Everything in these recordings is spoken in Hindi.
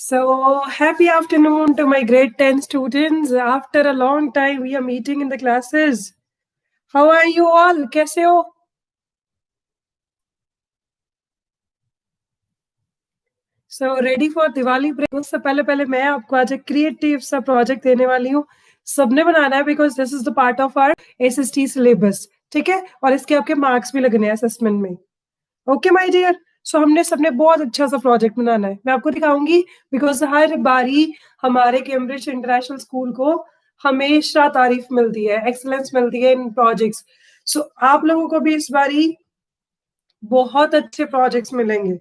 So, happy afternoon to my grade 10 students. After a long time, we are meeting in the classes. How are you all? कैसे हो? So, ready for Diwali break? उससे पहले पहले मैं आपको आज एक क्रिएटिव सा प्रोजेक्ट देने वाली हूँ. सबने बनाना है because this is the part of our SST syllabus. ठीक है? और इसके आपके मार्क्स भी लगने हैं असेसमेंट में. Okay my dear. सो हमने सबने बहुत अच्छा सा प्रोजेक्ट बनाना है. मैं आपको दिखाऊंगी बिकॉज हर बारी हमारे कैम्ब्रिज इंटरनेशनल स्कूल को हमेशा तारीफ मिलती है, एक्सीलेंस मिलती है इन प्रोजेक्ट्स. सो आप लोगों को भी इस बारी बहुत अच्छे प्रोजेक्ट्स मिलेंगे.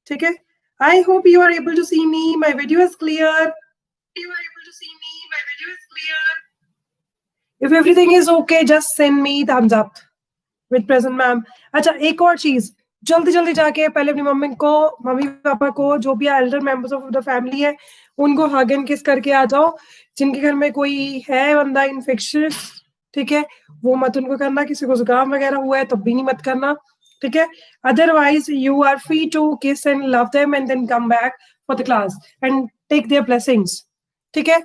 ठीक है? I hope you are able to see me. My video is clear. If everything is okay, just send me thumbs up with present ma'am. अच्छा, एक और चीज, जल्दी जल्दी जाके पहले अपनी मम्मी पापा को, जो भी Elder members of the family है, उनको हग एंड किस करके आ जाओ. जिनके घर में कोई है बंदा इन्फेक्शियस, ठीक है, वो मत उनको करना. किसी को जुकाम वगैरह हुआ है तब भी नहीं मत करना. ठीक है? Otherwise you are free to kiss and love them and then come back for the class and take their blessings. ठीक है?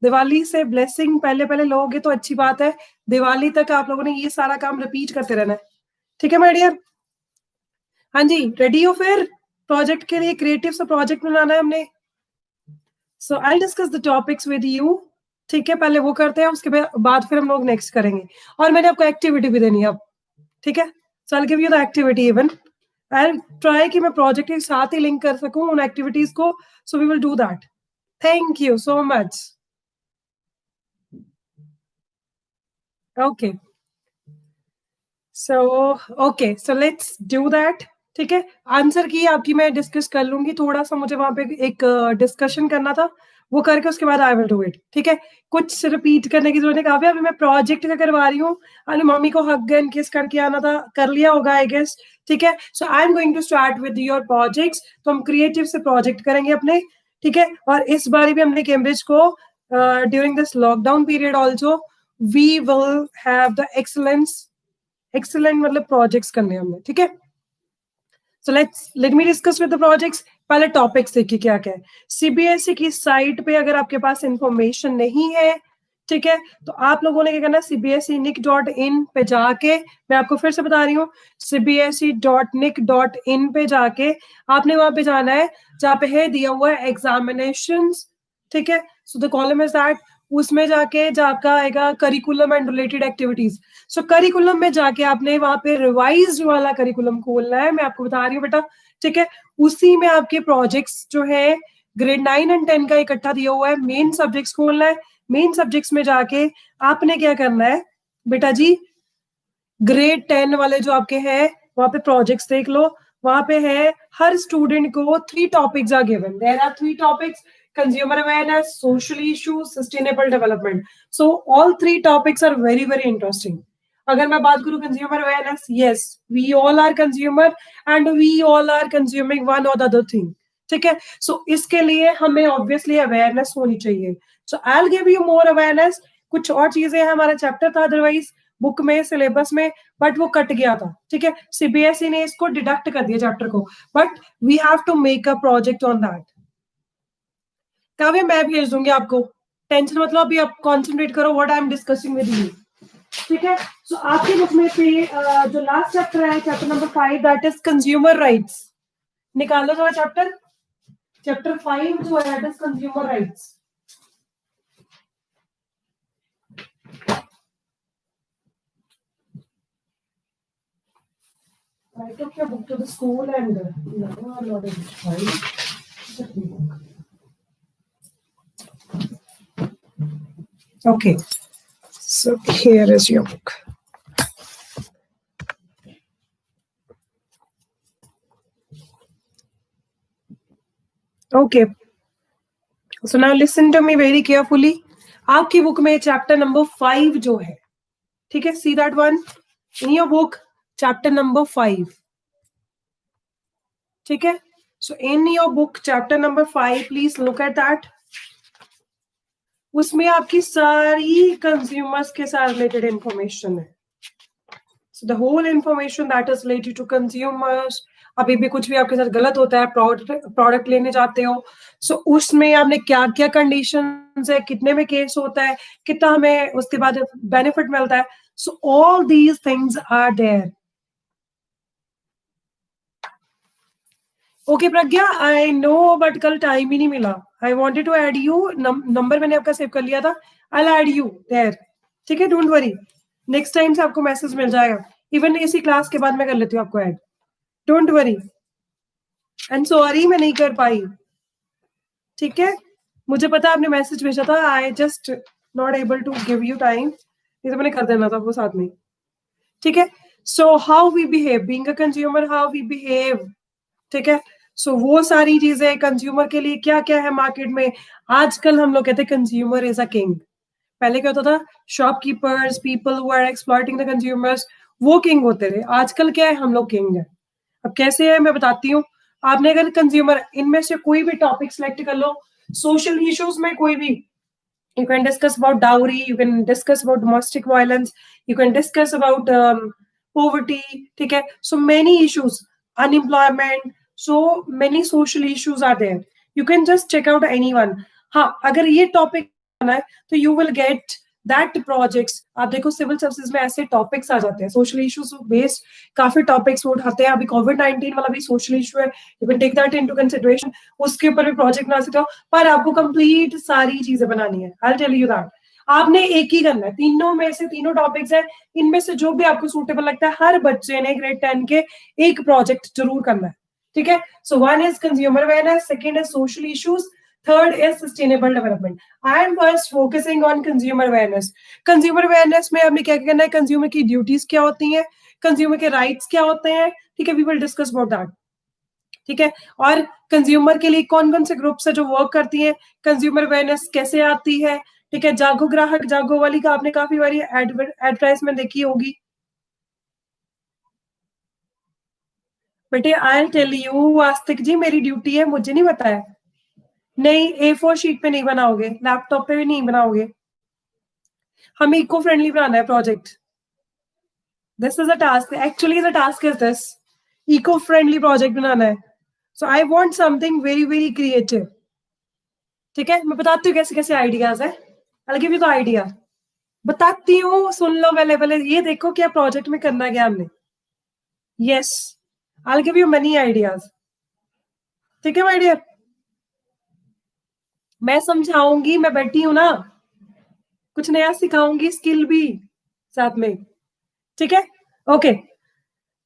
दिवाली से ब्लेसिंग पहले पहले लोगे तो अच्छी बात है. दिवाली तक आप लोगों ने ये सारा काम रिपीट करते रहना है. ठीक है माय डियर? हाँ जी, रेडी हो फिर प्रोजेक्ट के लिए? क्रिएटिव सा प्रोजेक्ट बनाना है हमने. So I discuss the topics with you. ठीक है, पहले वो करते हैं, उसके बाद फिर हम लोग नेक्स्ट करेंगे. और मैंने आपको एक्टिविटी भी देनी है अब. ठीक है? So I give you the activity. Even I try कि मैं प्रोजेक्ट के साथ ही लिंक कर सकूं उन एक्टिविटीज को. So we will do that. Thank you so much. Okay, so let's do that. ठीक है? आंसर की आपकी मैं डिस्कस कर लूंगी. थोड़ा सा मुझे वहां पे एक डिस्कशन करना था, वो करके उसके बाद आई विल डू इट. ठीक है? कुछ रिपीट करने की जरूरत है. काफी अभी मैं प्रोजेक्ट का करवा रही हूँ. अरे मम्मी को हग एंड किस करके आना था, कर लिया होगा आई गेस. ठीक है? So I am going to start with your projects. तो हम क्रिएटिव से प्रोजेक्ट करेंगे अपने. ठीक है? और इस बार भी हमने कैम्ब्रिज को during this lockdown period also we will have the excellent मतलब प्रोजेक्ट्स करने हमने. ठीक है? So let me discuss with the projects. पहले टॉपिक्स देखिए क्या क्या है. सीबीएसई की साइट पे अगर आपके पास इंफॉर्मेशन नहीं है, ठीक है, तो आप लोगों ने क्या करना है, cbsenic.in पे जाके, मैं आपको फिर से बता रही हूँ, cbse.nic.in पे जाके आपने वहां पे जाना है जहाँ पे है दिया हुआ है एग्जामिनेशंस. ठीक है? So the column is that. उसमें जाके जाका आएगा curriculum and related activities. So curriculum में जाके आपने वहां पे रिवाइज वाला करिकुलम खोलना है. मैं आपको बता रही हूँ बेटा. ठीक है? उसी में आपके प्रोजेक्ट्स जो है ग्रेड 9 एंड 10 का इकट्ठा दिया हुआ है. मेन सब्जेक्ट्स खोलना है. मेन सब्जेक्ट्स में जाके आपने क्या करना है बेटा जी, ग्रेड 10 वाले जो आपके हैं वहां पे प्रोजेक्ट्स देख लो. वहां पे है हर स्टूडेंट को 3 topics are given. There are 3 topics: consumer awareness, social issues, sustainable development. So all 3 topics are very very interesting. अगर मैं बात करूं consumer awareness, yes, we all are consumer and we all are consuming one or the other thing. ठीक है? So इसके लिए हमें obviously awareness होनी चाहिए. So I'll give you more awareness. कुछ और चीजें हैं, हमारा चैप्टर था अदरवाइज बुक में सिलेबस में, बट वो कट गया था. ठीक है? सीबीएसई ने इसको डिडक्ट कर दिया चैप्टर को, but we have to make a project on that. Kavya मैं भेज दूंगी आपको, टेंशन मतलब. अभी आप कॉन्सेंट्रेट करो what I am discussing with you. ठीक है? सो आपकी बुक में से जो लास्ट चैप्टर है, chapter number 5, that is consumer rights. निकालो जरा चैप्टर 5 जो है that is consumer rights. I took your book to the school and now I'm not able to find it. Okay, so here is your book. Okay, so now listen to me very carefully. आपकी बुक में चैप्टर नंबर 5 जो है, ठीक है, see that one in your book, chapter number 5. ठीक है? So in your book chapter number 5, please look at that. उसमें आपकी सारी कंज्यूमर्स के साथ रिलेटेड इंफॉर्मेशन है. So the whole information that is related to consumers, अभी भी कुछ भी आपके साथ गलत होता है, प्रोडक्ट लेने जाते हो, सो उसमें आपने क्या-क्या कंडीशंस है, कितने में केस होता है, कितना हमें उसके बाद बेनिफिट मिलता है, so all these things are there. Okay Pragya, I know but कल टाइम ही नहीं मिला। I wanted to add you, number मैंने आपका सेव कर लिया था। I will add you there, ठीक है, डोंट वरी। नेक्स्ट टाइम से आपको मैसेज मिल जाएगा। इवन इसी क्लास के बाद मैं कर लेती हूँ आपको add, don't worry. And sorry मैं नहीं कर पाई, ठीक है? मुझे पता है आपने मैसेज भेजा था, I just not able to give you time, नहीं तो मैंने कर देना था वो साथ में, ठीक है? So how we behave, being a consumer, how we behave, ठीक है? सो वो सारी चीजें कंज्यूमर के लिए क्या-क्या है मार्केट में। आजकल हम लोग कहते हैं कंज्यूमर इज़ अ किंग। पहले क्या होता था, shopkeepers, people who are exploiting the consumers, वो किंग होते थे। आजकल क्या है, हम लोग किंग हैं। अब कैसे है मैं बताती हूँ। आपने अगर कंज्यूमर इनमें से कोई भी टॉपिक सेलेक्ट कर लो, सोशल इश्यूज में कोई भी, you can discuss about dowry, you can discuss about domestic violence, you can discuss about poverty, ठीक है? So many issues, unemployment, so many social issues are there, you can just check out anyone। हाँ, अगर ये टॉपिक है तो you will get that projects. आप देखो सिविल सर्विसेज में ऐसे टॉपिक्स आ जाते हैं, सोशल इश्यूज बेस्ड काफी टॉपिक्स वो उठाते हैं। अभी कोविड-19 वाला भी सोशल इशू है, you can take that into consideration, उसके ऊपर भी प्रोजेक्ट बना सकते हो। पर आपको कंप्लीट सारी चीजें बनानी है, I will tell you that. आपने एक ही करना है, तीनों में से तीनों टॉपिक्स है, इनमें से जो भी आपको सूटेबल लगता है, हर बच्चे ने ग्रेड 10 के एक प्रोजेक्ट जरूर करना है, ठीक है? So one is consumer awareness, second is social issues, third is sustainable development. I am first focusing on consumer awareness. Consumer awareness में आपने क्या करना है, कंज्यूमर की ड्यूटीज क्या होती हैं, कंज्यूमर के राइट्स क्या होते हैं, ठीक है? We will discuss about that, ठीक है? और कंज्यूमर के लिए कौन-कौन से ग्रुप्स है जो वर्क करती हैं, कंज्यूमर अवेयरनेस कैसे आती है, ठीक है? जागो ग्राहक जागो वाली का आपने काफी बारी एडवर्टाइजमेंट देखी होगी। बेटे आई विल टेल यू, आस्तिक जी मेरी ड्यूटी है, मुझे नहीं पता है। नहीं, A4 शीट पे नहीं बनाओगे, लैपटॉप पे भी नहीं बनाओगे। हमें इको फ्रेंडली बनाना है project. This is a task, actually the task is this, eco friendly project बनाना है। So I want something very very creative, ठीक है? मैं बताती हूँ कैसे कैसे आइडियाज है, I will give you the idea. बताती हूँ, सुन लो पहले पहले, ये देखो क्या प्रोजेक्ट में करना क्या हमने। Yes, I will give you many ideas, ठीक है माय डियर? मैं समझाऊंगी, मैं बैठी हूँ ना, कुछ नया सिखाऊंगी, स्किल भी साथ में, ठीक है? ओके।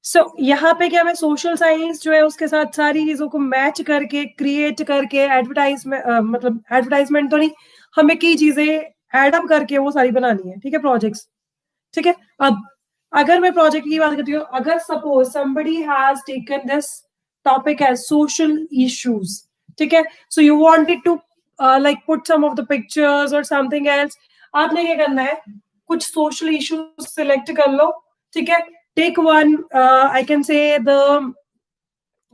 सो यहाँ पे क्या, मैं सोशल साइंस जो है उसके साथ सारी चीजों को मैच करके क्रिएट करके एडवर्टाइज में मतलब एडवर्टाइजमेंट तो नहीं, हमें की चीजें एडअप करके वो सारी बनानी है, ठीक है? प्रोजेक्ट्स, ठीक है? अब अगर मैं प्रोजेक्ट की बात करती हूँ, अगर suppose somebody has taken this topic as social issues, ठीक है? So you wanted to like put some of the pictures or something else, आपने क्या करना है, कुछ सोशल इश्यूज सिलेक्ट कर लो, ठीक है? Take one, I can say the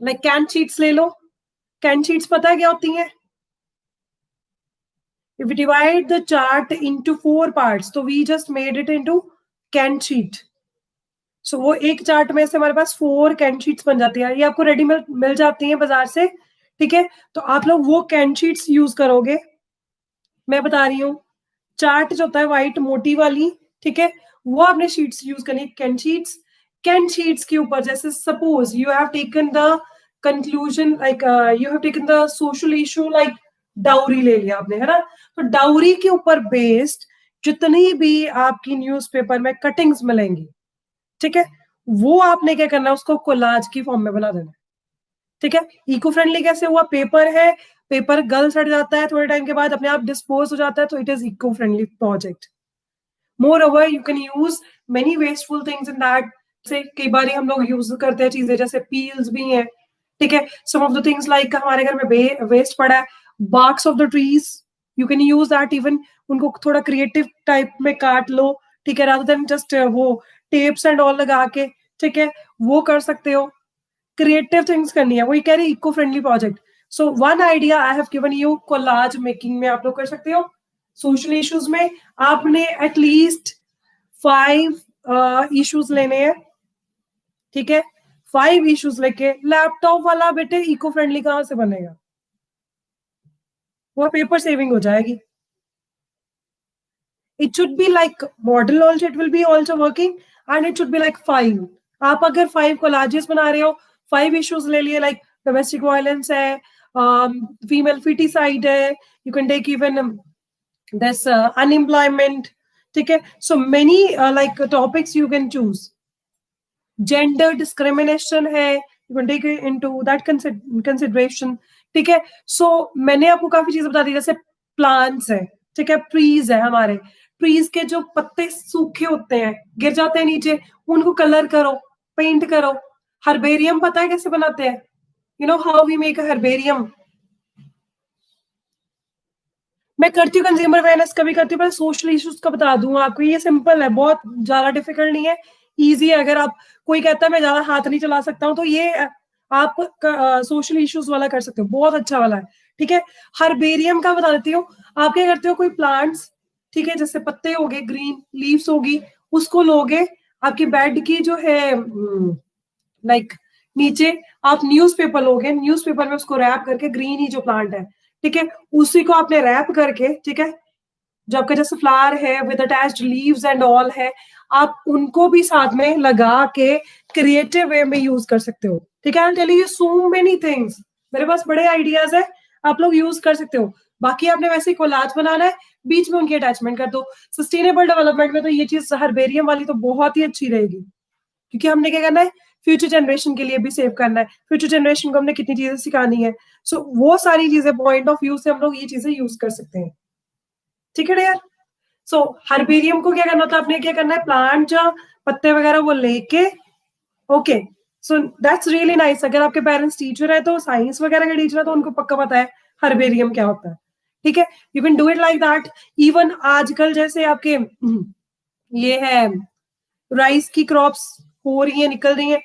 like can sheets ले लो। कैन शीट्स पता है क्या होती हैं? If we divide the chart into 4 parts, तो we just made it into can sheet। सो वो एक चार्ट में से हमारे पास 4 कैन शीट्स बन जाती है। ये आपको रेडीमेड मिल जाती हैं बाजार से, ठीक है? तो आप लोग वो कैन शीट्स यूज करोगे। मैं बता रही हूँ, चार्ट जो होता है व्हाइट मोटी वाली, ठीक है? वो आपने शीट्स यूज करनी है, कैन शीट्स। कैन शीट्स के ऊपर जैसे suppose you have taken the conclusion, like you have taken the social issue like dowry ले लिया आपने, है ना? तो डाउरी के ऊपर बेस्ड जितनी भी आपकी न्यूज़पेपर में कटिंग्स मिलेंगी, ठीक है? वो आपने क्या करना है, उसको कोलाज की फॉर्म में बना देना है, ठीक है? इको फ्रेंडली कैसे हुआ, पेपर है, पेपर गल सड़ जाता है थोड़े टाइम के बाद, अपने आप डिस्पोज हो जाता है, तो it is eco friendly project. Moreover you can use many wasteful things in that. से कई बार हम लोग यूज करते हैं चीजें, जैसे पील्स भी हैं, ठीक है? सम ऑफ द थिंग्स लाइक हमारे घर में वेस्ट पड़ा है, barks of the trees, you can use that even, उनको थोड़ा क्रिएटिव टाइप में काट लो, ठीक है? रादर देन जस्ट वो टेप्स एंड ऑल लगा के, ठीक है? वो कर सकते हो, क्रिएटिव थिंग्स करनी है, वही कह रही eco friendly project. So one idea I have given you, collage making में आप लोग कर सकते हो। सोशल इश्यूज में आपने एटलीस्ट 5 इश्यूज लेने हैं, ठीक है? 5 इश्यूज लेके लैपटॉप वाला बेटे इको फ्रेंडली कहाँ से बनेगा? वो पेपर सेविंग हो जाएगी. It should be like model also, it will be also working, and it should be like 5. आप अगर 5 collages बना रहे हो, 5 issues ले लिए, like domestic violence है, female feticide है, you can take even this unemployment, ठीक है? So many like topics you can choose. Gender discrimination है, you can take it into that consideration, ठीक है? So मैंने आपको काफी चीजें बता दी, जैसे प्लांट्स है, ठीक है? ट्रीज है हमारे, ट्रीज के जो पत्ते सूखे होते हैं, गिर जाते हैं नीचे, उनको कलर करो, पेंट करो. हर्बेरियम पता है कैसे बनाते हैं? You know how we make a herbarium? मैं करती हूँ कंज्यूमर अवेयरनेस कभी करती हूँ, पर सोशल इश्यूज का बता दूं आपको. ये सिंपल है, बहुत ज्यादा डिफिकल्ट नहीं है, इजी है. अगर आप कोई कहता है मैं ज्यादा हाथ नहीं चला सकता हूँ, तो ये आप सोशल इश्यूज वाला कर सकते हो, बहुत अच्छा वाला है, ठीक है? हर्बेरियम का बता देती हूँ. आप क्या करते हो, कोई प्लांट्स, ठीक है, जैसे पत्ते हो गए, ग्रीन लीव्स होगी, उसको लोगे, आपकी बेड की जो है लाइक नीचे आप न्यूज़पेपर लोगे, न्यूज़पेपर में उसको रैप करके, ग्रीन ही जो प्लांट है, ठीक है, उसी को आपने रैप करके, ठीक है, जो आपका जैसे फ्लावर है with attached leaves and all है, आप उनको भी साथ में लगा के क्रिएटिव वे में यूज कर सकते हो, ठीक है? I tell you so many things, मेरे पास बड़े आइडियाज है, आप लोग यूज कर सकते हो. बाकी आपने वैसे ही कोलाज बनाना है, बीच में उनकी अटैचमेंट कर दो. सस्टेनेबल डेवलपमेंट में तो ये चीज हर्बेरियम वाली तो बहुत ही अच्छी रहेगी, क्योंकि हमने क्या करना है, फ्यूचर जनरेशन के लिए भी सेव करना है, फ्यूचर जनरेशन को हमने कितनी चीजें सिखानी है. सो वो सारी चीजें पॉइंट ऑफ व्यू से हम लोग ये चीजें यूज कर सकते हैं, ठीक है यार? सो हर्बेरियम को क्या करना था, आपने क्या करना है, प्लांट जो पत्ते वगैरह वो लेके, okay, so that's really nice. अगर आपके पेरेंट्स टीचर है, तो साइंस वगैरह के टीचर है, तो उनको पक्का पता है हर्बेरियम क्या होता है, ठीक है? You can do it like that. Even आजकल जैसे आपके ये है राइस की क्रॉप्स हो रही है, निकल रही है,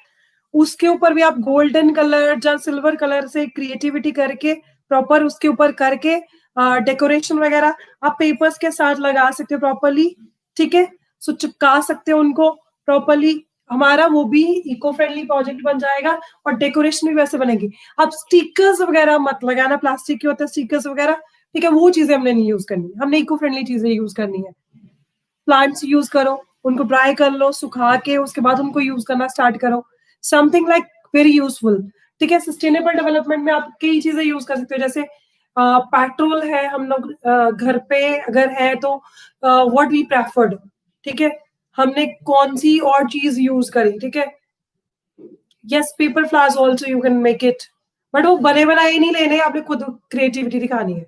उसके ऊपर भी आप गोल्डन कलर या सिल्वर कलर से क्रिएटिविटी करके, प्रॉपर उसके ऊपर करके डेकोरेशन वगैरह आप पेपर्स के साथ लगा सकते हो प्रॉपरली, ठीक है? सो चिपका सकते हो उनको प्रॉपरली. हमारा वो भी इको फ्रेंडली प्रोजेक्ट बन जाएगा, और डेकोरेशन भी वैसे बनेगी. आप स्टिकर्स वगैरह मत लगाना, प्लास्टिक के होते हैं स्टिकर्स वगैरह, ठीक है? वो चीजें हमने नहीं यूज करनी, हमने इको फ्रेंडली चीजें यूज करनी है. प्लांट्स यूज करो, उनको ड्राई कर लो, सुखा के उसके बाद उनको यूज करना स्टार्ट करो. समथिंग लाइक वेरी यूजफुल, ठीक है? सस्टेनेबल डेवलपमेंट में आप कई चीजें यूज कर सकते हो, जैसे पेट्रोल है, हम लोग घर पे अगर है तो व्हाट वी प्रेफर्ड, ठीक है, हमने कौन सी और चीज यूज करी, ठीक है? Yes, paper flowers also you can make it, but वो बने बनाए नहीं लेने, आपने खुद क्रिएटिविटी दिखानी है.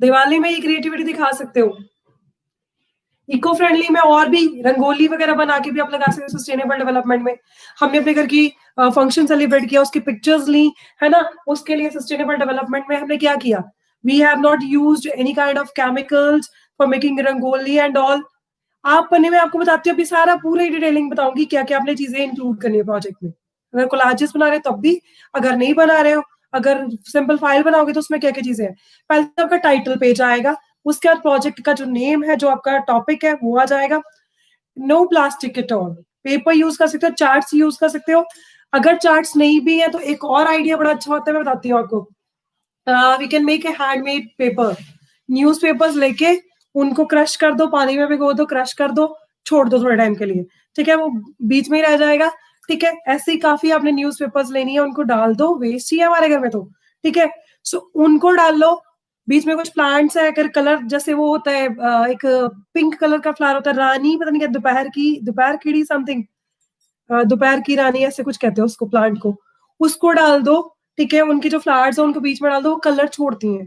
दिवाली में ये क्रिएटिविटी दिखा सकते हो. इको फ्रेंडली में और भी रंगोली वगैरह बना के भी आप लगा सकते हो. सस्टेनेबल डेवलपमेंट में हमने अपने घर की फंक्शन सेलिब्रेट किया, उसकी पिक्चर्स ली, है ना? उसके लिए सस्टेनेबल डेवलपमेंट में हमने क्या किया, we have not used any kind of chemicals for making rangoli and all. आप पढ़ने में आपको बताती हूँ, अभी सारा पूरी डिटेलिंग बताऊंगी क्या क्या आपने चीजें इंक्लूड करनी है प्रोजेक्ट में. अगर कोलाजेस बना रहे हो तब भी, अगर नहीं बना रहे हो, अगर सिंपल फाइल बनाओगे तो उसमें क्या क्या चीजें हैं. पहले तो आपका टाइटल पेज आएगा, उसके बाद प्रोजेक्ट का जो नेम है, जो आपका टॉपिक है, वो आ जाएगा. No plastic at all, paper use कर सकते हो, चार्ट्स यूज कर सकते हो. अगर चार्ट्स नहीं भी है तो एक और आइडिया बड़ा अच्छा होता है, मैं बताती हूँ आपको. We can make a handmade paper. Newspapers लेके उनको क्रश कर दो, पानी में भिगो दो, क्रश कर दो, छोड़ दो थोड़े टाइम के लिए, ठीक है? वो बीच में ही रह जाएगा, ठीक है? ऐसे ही काफी आपने न्यूज पेपर्स लेनी है, उनको डाल दो, वेस्ट ही है हमारे घर में तो, ठीक है? सो उनको डाल लो. बीच में कुछ प्लांट्स है, अगर कलर जैसे वो होता है एक पिंक कलर का फ्लावर होता है, रानी पता नहीं क्या, दोपहर खिड़ी समथिंग, दोपहर की रानी ऐसे कुछ कहते हैं उसको, प्लांट को, उसको डाल दो, ठीक है? उनके जो फ्लावर्स है उनको बीच में डाल दो, वो कलर छोड़ती हैं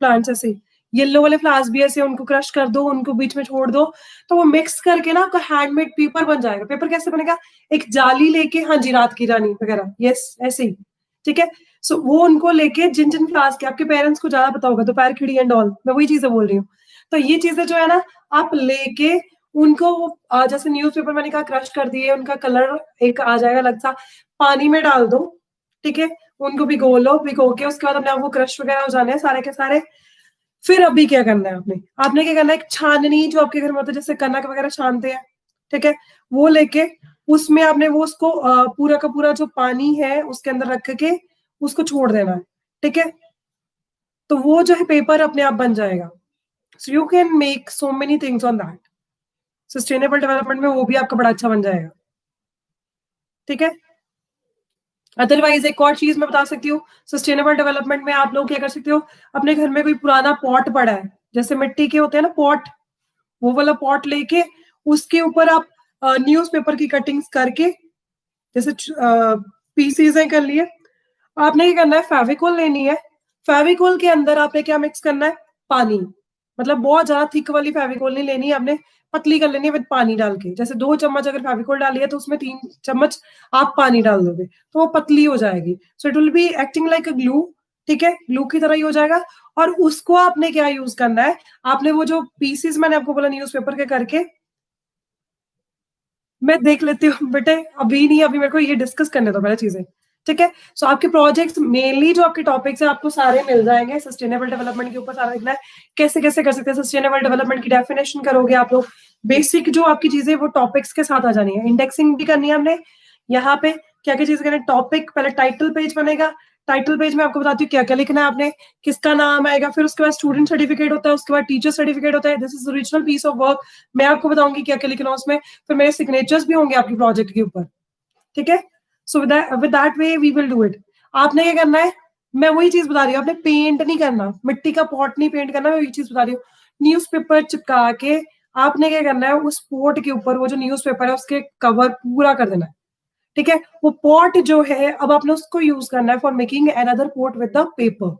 प्लांट्स ऐसे. येलो वाले फ्लावर्स भी ऐसे, उनको क्रश कर दो, उनको बीच में छोड़ दो, तो वो मिक्स करके ना आपका हैंडमेड पेपर बन जाएगा. पेपर कैसे बनेगा, एक जाली लेके, हाँ जी, रात की रानी वगैरह, यस ऐसे ही, ठीक है? सो वो उनको लेके, जिन जिन फ्लावर्स के, आपके पेरेंट्स को ज्यादा पता होगा, दोपहर खिड़ी एंड ऑल, मैं वही चीजें बोल रही हूँ. तो ये चीजें जो है ना, आप लेके उनको जैसे न्यूज़पेपर मैंने कहा क्रश कर दिए, उनका कलर एक आ जाएगा अलग सा, पानी में डाल दो, ठीक है? उनको भिगो लो, भिगो के उसके बाद अपने आप वो क्रश वगैरह हो जाने हैं सारे के सारे. फिर अभी क्या करना है आपने, आपने क्या करना है, एक छाननी जो आपके घर में होता है, जैसे कनक वगैरह छानते हैं, ठीक है? वो लेके उसमें आपने वो उसको पूरा का पूरा जो पानी है उसके अंदर रख के उसको छोड़ देना है, ठीक है? तो वो जो है पेपर अपने आप बन जाएगा। So you can make so many things on that. Sustainable development में वो भी आपका बड़ा अच्छा बन जाएगा, ठीक है? अदरवाइज़ एक और चीज़ मैं बता सकती हूँ, सस्टेनेबल डेवलपमेंट में आप लोग क्या कर सकते हो, अपने घर में कोई पुराना पॉट पड़ा है, जैसे मिट्टी के होते हैं ना पॉट, वो वाला पॉट लेके उसके ऊपर आप न्यूज़पेपर की कटिंग्स करके जैसे पीसेज़ कर लिए, आपने क्या करना है फेविकोल लेनी है, फेविकोल के अंदर आपने क्या मिक्स करना है, पानी। मतलब बहुत ज़्यादा थिक वाली फेविकोल नहीं लेनी है आपने, पतली कर लेनी है विद पानी डाल के। जैसे 2 चम्मच अगर फेविकोल डाली है तो उसमें 3 चम्मच आप पानी डाल दोगे, तो वो पतली हो जाएगी। So it will be acting like a glue, ठीक है? ग्लू की तरह ही हो जाएगा और उसको आपने क्या यूज़ करना है, आपने वो जो पीसेज़ मैंने आपको बोला न्यूज़पेपर के करके मैं देख लेती हूँ बेटे, अभी नहीं, अभी मेरे को ये डिस्कस करने दो पहले चीज़ें, ठीक है? सो आपके प्रोजेक्ट्स मेनली जो आपके टॉपिक्स हैं आपको सारे मिल जाएँगे, सस्टेनेबल डेवलपमेंट के ऊपर सारा लिखना है, कैसे-कैसे कर सकते हैं सस्टेनेबल डेवलपमेंट की डेफिनिशन करोगे आप लोग, बेसिक जो आपकी चीज़ें वो टॉपिक्स के साथ आ जानी है, इंडेक्सिंग भी करनी है हमने, यहाँ पे क्या-क्या चीज़ें करनी है, टॉपिक पहले टाइटल पेज बनेगा, टाइटल पेज में आपको बताती हूँ क्या-क्या लिखना है आपने, किसका नाम आएगा, फिर उसके बाद स्टूडेंट सर्टिफिकेट होता है, उसके बाद टीचर सर्टिफिकेट होता है, this is original piece of work, मैं आपको बताऊँगी क्या-क्या लिखना है उसमें, फिर मेरे सिग्नेचर्स भी होंगे आपके प्रोजेक्ट के ऊपर, ठीक है? So with that way we will do it. आपने क्या करना है, मैं वही चीज़ बता रही हूँ, आपने पेंट नहीं करना, मिट्टी का पॉट नहीं पेंट करना, मैं वही चीज़ बता रही हूँ। न्यूज़पेपर चिपका के आपने क्या करना है, उस पॉट के ऊपर वो जो न्यूज़पेपर है उसके कवर पूरा कर देना है, ठीक है? वो पॉट जो है अब आपने उसको यूज़ करना है for making another pot with the paper,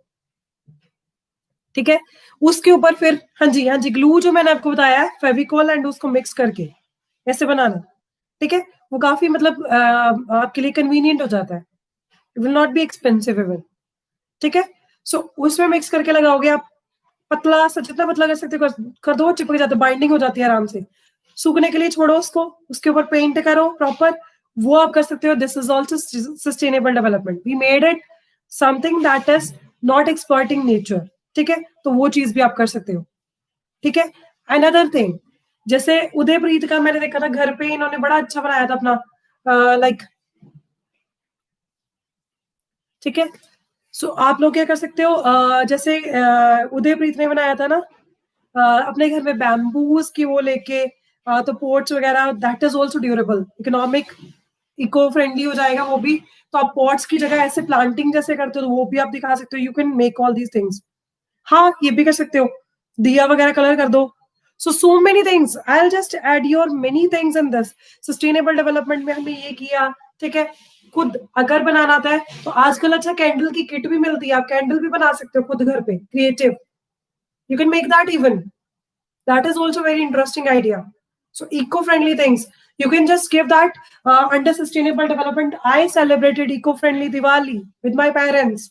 ठीक है? उसके ऊपर फिर हाँ जी, हाँ जी, ग्लू जो मैंने आपको बताया है, फेविकोल एंड उसको मिक्स करके, ऐसे बनाना। ठीक है? वो काफ़ी मतलब आपके लिए कन्वीनिएंट हो जाता है। It will not be expensive even, ठीक है? सो उसमें मिक्स करके लगाओगे आप, पतला सा जितना पतला कर सकते हो कर दो, चिपक जाता है, बाइंडिंग हो जाती है आराम से। सूखने के लिए छोड़ो उसको, उसके ऊपर पेंट करो प्रॉपर, वो आप कर सकते हो। This is also sustainable development. We made it something that is not exploiting nature, ठीक है? तो वो चीज़ भी आप कर सकते हो, ठीक है? अनदर थिंग, जैसे उदयप्रीत का मैंने देखा था घर पे इन्होंने बड़ा अच्छा बनाया था अपना लाइक, ठीक है? सो आप लोग क्या कर सकते हो जैसे उदयप्रीत ने बनाया था ना अपने घर में बैम्बूज़ की वो लेके तो पॉट्स वगैरह that is also durable, economic, eco friendly हो जाएगा वो भी। तो आप पॉट्स की जगह ऐसे प्लांटिंग जैसे करते हो तो वो भी आप दिखा सकते हो। You can make all these things. हाँ, ये भी कर सकते हो। दिया वगैरह कलर कर दो। सो many things. I will just add your many things in this. Sustainable development में हमने ये किया, ठीक है? खुद अगर बनाना आता है तो आजकल अच्छा कैंडल की किट भी मिलती है। आप कैंडल भी बना सकते हो खुद घर पे, creative. You can make that even. That is also very interesting idea. So eco-friendly things. You can just give that under sustainable development. I celebrated eco-friendly Diwali with my parents.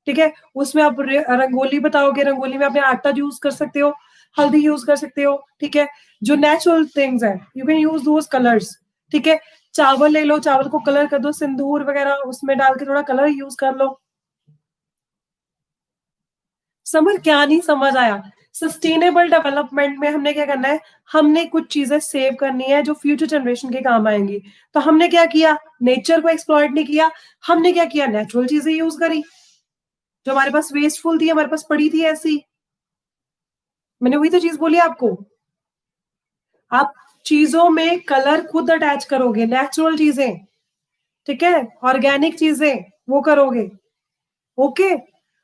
ठीक है? उसमें आप रंगोली बताओगे, रंगोली में आपने आटा यूज़ कर सकते हो, हल्दी यूज़ कर सकते हो, ठीक है? जो नेचुरल थिंग्स हैं, you can use those colours, ठीक है? चावल ले लो, चावल को कलर कर दो, सिंदूर वगैरह उसमें डाल के थोड़ा कलर यूज़ कर लो। समर क्या नहीं समझ आया? सस्टेनेबल डेवलपमेंट में हमने क्या करना है, हमने कुछ चीज़ें सेव करनी है जो फ्यूचर जनरेशन के काम आएँगी। तो हमने क्या किया, नेचर को एक्सप्लॉइट नहीं किया, हमने क्या किया, नेचुरल चीज़ें यूज़ करी, जो हमारे पास वेस्टफुल थी, हमारे पास पड़ी थी ऐसी। मैंने वही तो चीज़ बोली आपको। आप चीज़ों में कलर खुद अटैच करोगे, नेचुरल चीज़ें, ठीक है? ऑर्गेनिक चीज़ें, वो करोगे। Okay?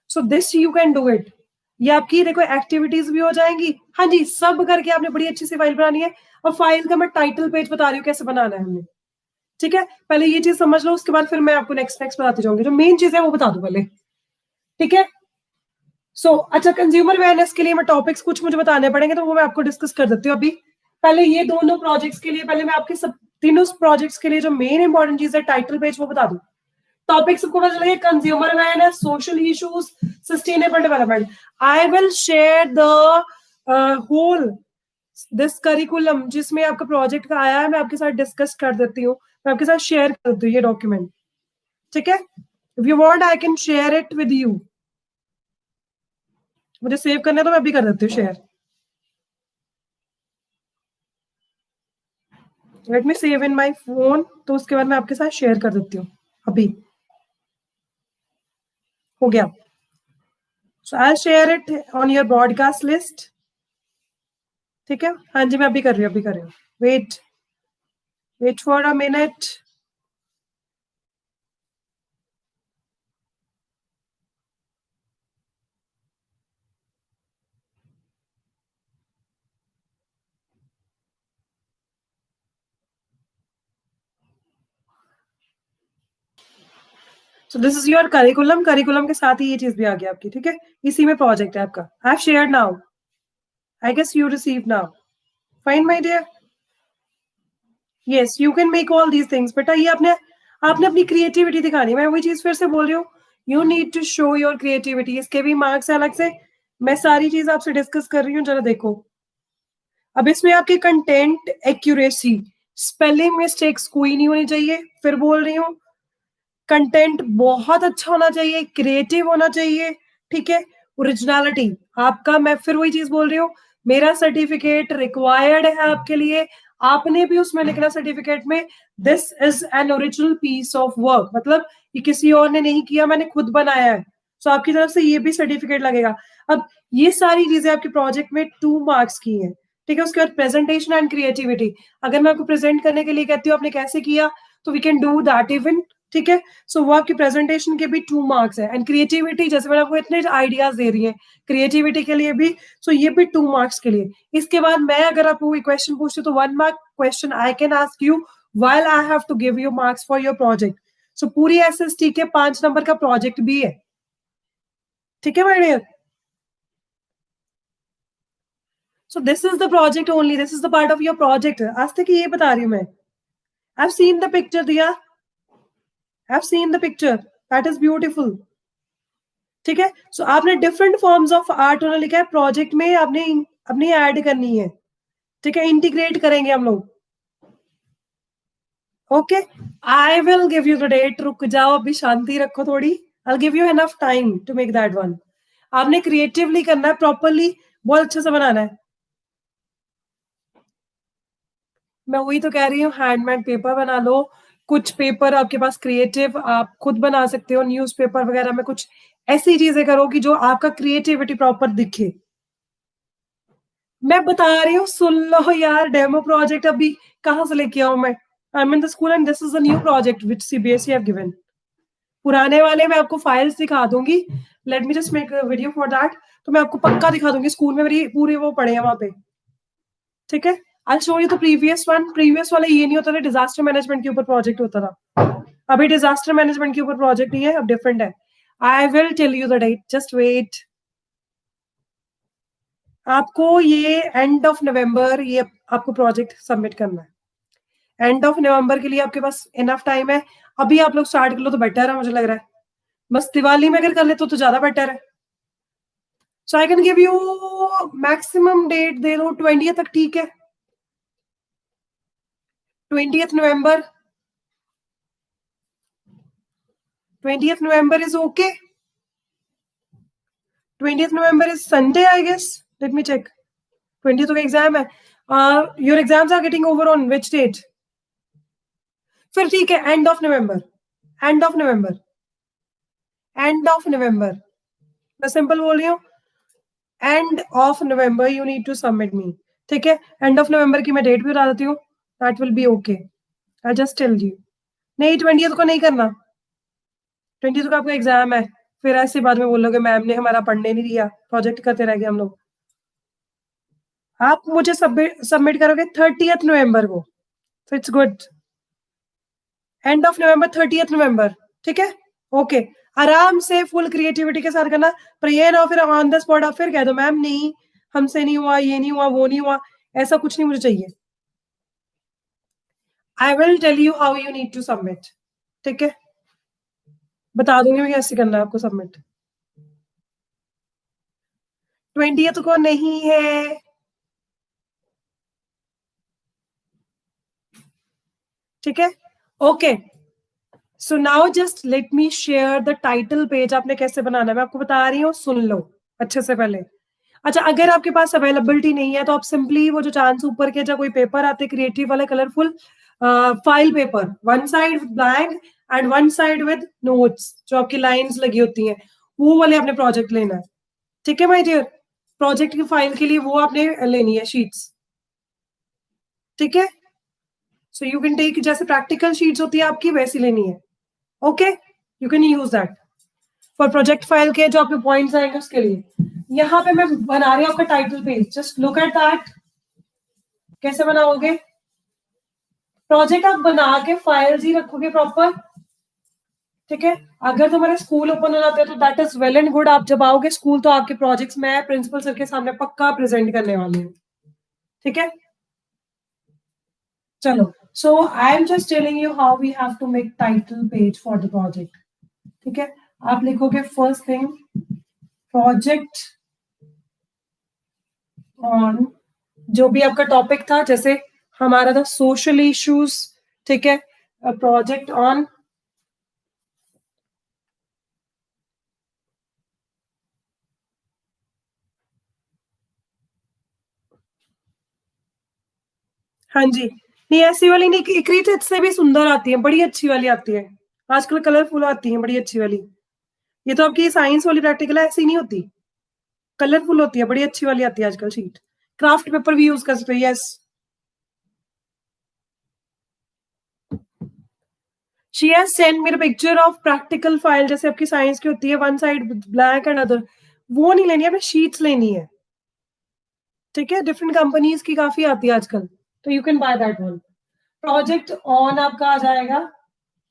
So this you can do it. ये आपकी देखो एक्टिविटीज़ भी हो जाएँगी। हाँ जी, सब करके आपने बड़ी अच्छी सी फाइल बनानी है और फाइल का मैं टाइटल पेज बता रही हूँ कैसे बनाना है हमने। ठीक है? पहले ये चीज़ समझ लो उसके बाद फिर मैं आपको नेक्स्ट बताती जाऊँगी। जो मेन चीज़ है वो बता दूँ पहले। ठीक है? अच्छा कंज्यूमर अवेयरनेस के लिए मैं टॉपिक्स कुछ मुझे बताने पड़ेंगे तो वो मैं आपको डिस्कस कर देती हूँ अभी। पहले ये दोनों प्रोजेक्ट्स के लिए पहले मैं आपके सब तीनों प्रोजेक्ट्स के लिए जो मेन इम्पोर्टेंट चीज़ है टाइटल पेज वो बता दूँ। टॉपिक सबको पता चलेगा consumer awareness, social issues, sustainable development. I will share the whole this curriculum जिसमें आपका प्रोजेक्ट का आया है मैं आपके साथ डिस्कस कर देती हूँ। मैं आपके साथ शेयर कर देती हूँ ये डॉक्यूमेंट। ठीक है? If you want I can share it with you. मुझे सेव करना है तो मैं अभी कर देती हूँ share. Let me save in my phone, तो उसके बाद मैं आपके साथ शेयर कर देती हूँ अभी। हो गया। So I share it on your broadcast list. ठीक है, हाँ जी, मैं अभी कर रही हूँ, अभी कर रही हूँ। Wait, wait for a minute. So this is your curriculum. Curriculum के साथ ही ये चीज भी आ गया आपकी, ठीक है। इसी में प्रोजेक्ट है आपका। I have shared now. I guess you receive now. Fine my dear. Yes, you can make all these things. बेटा ये आपने आपने अपनी क्रिएटिविटी दिखानी। मैं वही चीज फिर से बोल रही हूँ, you need to show your creativity. इसके भी मार्क्स है अलग से। मैं सारी चीज आपसे डिस्कस कर रही हूँ, जरा देखो। अब इसमें आपकी कंटेंट एक्यूरेसी, स्पेलिंग मिस्टेक्स कोई नहीं होनी चाहिए। फिर बोल रही हूँ, कंटेंट बहुत अच्छा होना चाहिए, क्रिएटिव होना चाहिए, ठीक है। ओरिजिनलिटी आपका, मैं फिर वही चीज बोल रही हूँ, मेरा सर्टिफिकेट रिक्वायर्ड है आपके लिए। आपने भी उसमें लिखना सर्टिफिकेट में, this is an original piece of work, मतलब ये किसी और ने नहीं किया, मैंने खुद बनाया है। सो आपकी तरफ से ये भी सर्टिफिकेट लगेगा। अब ये सारी चीजें आपके प्रोजेक्ट में 2 मार्क्स की हैं, ठीक है। उसके बाद प्रेजेंटेशन एंड क्रिएटिविटी, अगर मैं आपको प्रेजेंट करने के लिए कहती हूँ आपने कैसे किया, तो we can do that even, ठीक है। सो वो आपकी प्रेजेंटेशन के भी 2 मार्क्स है। एंड क्रिएटिविटी, जैसे मैंने आपको इतने आइडियाज दे रही है क्रिएटिविटी के लिए भी, सो ये भी 2 मार्क्स के लिए। इसके बाद मैं अगर आपको कोई क्वेश्चन पूछती हूँ, तो 1 mark question I can ask you while I have to give you marks for your project. सो पूरी एसएसटी के 5 नंबर का प्रोजेक्ट भी है, ठीक है my dear. So this is the project only, this is the part of your project. आज तक ये बता रही हूँ मैं। I have seen the picture दिया, I have seen the picture, that is beautiful, ठीक है। सो आपने डिफरेंट फॉर्म्स ऑफ आर्ट उन्होंने लिखा है प्रोजेक्ट में, आपने अपनी ऐड करनी है, ठीक है। इंटीग्रेट करेंगे हम लोग, okay. I will give you the date. रुक जाओ, अभी शांति रखो थोड़ी। I give you enough time to make that one. आपने क्रिएटिवली करना है, प्रॉपरली, बहुत अच्छे से बनाना है। मैं वही तो कह रही हूँ, हैंडमेड पेपर बना लो। कुछ पेपर आपके पास क्रिएटिव आप खुद बना सकते हो, न्यूज़पेपर वगैरह में कुछ ऐसी चीजें करो कि जो आपका क्रिएटिविटी प्रॉपर दिखे। मैं बता रही हूँ, सुन लो यार। डेमो प्रोजेक्ट अभी कहाँ से लेके आऊँ मैं? I am in the school and this is a new project which CBSE have given. पुराने वाले मैं आपको फाइल्स दिखा दूंगी। Let me just make a video for that. तो मैं आपको पक्का दिखा दूंगी, स्कूल में मेरी पूरे वो पड़े हैं वहां पे, ठीक है। I show you the previous one. Previous वाला ये नहीं होता था, डिजास्टर मैनेजमेंट के ऊपर प्रोजेक्ट होता था। अभी डिजास्टर मैनेजमेंट के ऊपर प्रोजेक्ट नहीं है, अब डिफरेंट है। I will tell you the date, just wait. आपको ये एंड ऑफ नवंबर ये आपको प्रोजेक्ट सबमिट करना है। एंड ऑफ नवंबर के लिए आपके पास इनफ टाइम है। अभी आप लोग स्टार्ट कर लो तो बेटर है, मुझे लग रहा है। बस दिवाली में अगर कर ले तो ज्यादा बेटर है। So I can give you maximum date दे दो 20 तक, ठीक है। 20 November, 20 November is okay. 20 November is Sunday I guess. Let me check. 20 का एग्जाम है। Your exams are getting over on which date? फिर ठीक है, end of November. End of November, end of November. मैं सिंपल बोल रही हूँ, end of November you need to submit me, ठीक है। एंड ऑफ नवंबर की मैं डेट भी बता देती हूँ, that will be okay. I just tell you. नहीं, 20 को नहीं करना। 20 को आपका एग्जाम है। फिर ऐसे बाद में बोलोगे मैम ने हमारा पढ़ने नहीं दिया, प्रोजेक्ट करते रह गए हम लोग। आप मुझे सबमिट करोगे 30 नवंबर को, तो इट्स गुड। एंड ऑफ नवंबर, 30 नवंबर, ठीक है। ओके, आराम से फुल क्रिएटिविटी के साथ करना। पर ये ना हो फिर ऑन द स्पॉट आप फिर कह दो मैम नहीं, हमसे नहीं हुआ, ये नहीं हुआ, वो नहीं हुआ। ऐसा कुछ नहीं मुझे चाहिए। I will tell you how you need to submit, ठीक है। बता दूंगी मैं कैसे करना है आपको सबमिट। 20 को नहीं है, ठीक है। Okay, so now just let me share the title page. आपने कैसे बनाना है मैं आपको बता रही हूँ, सुन लो अच्छे से पहले। अच्छा, अगर आपके पास अवेलेबिलिटी नहीं है तो आप सिंपली वो जो चांस ऊपर के जो कोई पेपर आते क्रिएटिव वाले colourful file paper, one side blank and one side with notes, जो आपकी लाइंस लगी होती हैं, वो वाले आपने प्रोजेक्ट लेना है। ठीक है माय डियर? प्रोजेक्ट की फाइल के लिए वो आपने लेनी है शीट्स। ठीक है? सो यू कैन टेक, जैसे प्रैक्टिकल शीट्स होती है आपकी वैसी लेनी है। Okay? You can use that for project file के जो आपके पॉइंट्स आएंगे उसके लिए। यहाँ पे मैं बना रही हूँ आपका title page, just look at that. कैसे बनाओगे? प्रोजेक्ट आप बना के फाइल्स ही रखोगे प्रॉपर। ठीक है? अगर तुम्हारे स्कूल ओपन हो जाते हैं तो that is well and good. आप जब आओगे स्कूल तो आपके प्रोजेक्ट्स मैं प्रिंसिपल सर के सामने पक्का प्रेजेंट करने वाली हूँ। ठीक है? चलो, so I am just telling you how we have to make title page for the project. ठीक है? आप लिखोगे फर्स्ट थिंग प्रोजेक्ट ऑन, जो भी आपका टॉपिक था, जैसे हमारा था सोशल इश्यूज। ठीक है? प्रोजेक्ट ऑन हाँ जी, नहीं ऐसी वाली नहीं, इक्रीट इससे भी सुंदर आती है, बड़ी अच्छी वाली आती है। आजकल कलरफुल आती है, बड़ी अच्छी वाली। ये तो आपकी साइंस वाली प्रैक्टिकल है, ऐसी नहीं होती, कलरफुल होती है, बड़ी अच्छी वाली आती है आजकल शीट। क्राफ्ट पेपर भी यूज कर सकते हो। Yes, she has send me picture of practical file, जैसे आपकी साइंस की होती है, one side black and other. वो नहीं लेनी है, हमें शीट्स लेनी है। ठीक है? डिफरेंट कंपनीज की काफी आती है आजकल, तो you can by that one. Project on आपका आ जाएगा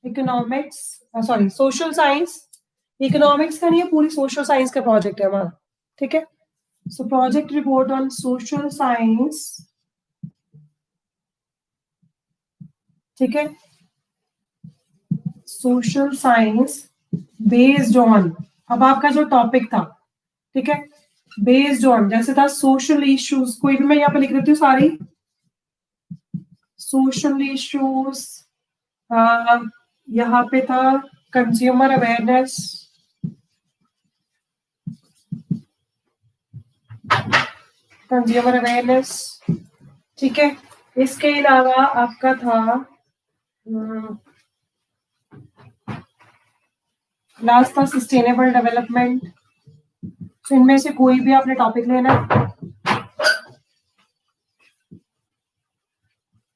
economics, sorry social science. Economics का नहीं है, पूरी सोशल साइंस का प्रोजेक्ट है हमारा। ठीक है? So project report on social science. ठीक है? सोशल साइंस बेस्ड ऑन, अब आपका जो टॉपिक था, ठीक है, बेस्ड ऑन जैसे था सोशल इश्यूज, कोई भी मैं यहाँ पे लिख देती हूँ सारी सोशल इश्यूज। यहाँ पे था कंज्यूमर अवेयरनेस, कंज्यूमर अवेयरनेस। ठीक है? इसके अलावा आपका था लास्ट था सस्टेनेबल डेवलपमेंट। तो इनमें से कोई भी आपने टॉपिक लेना है।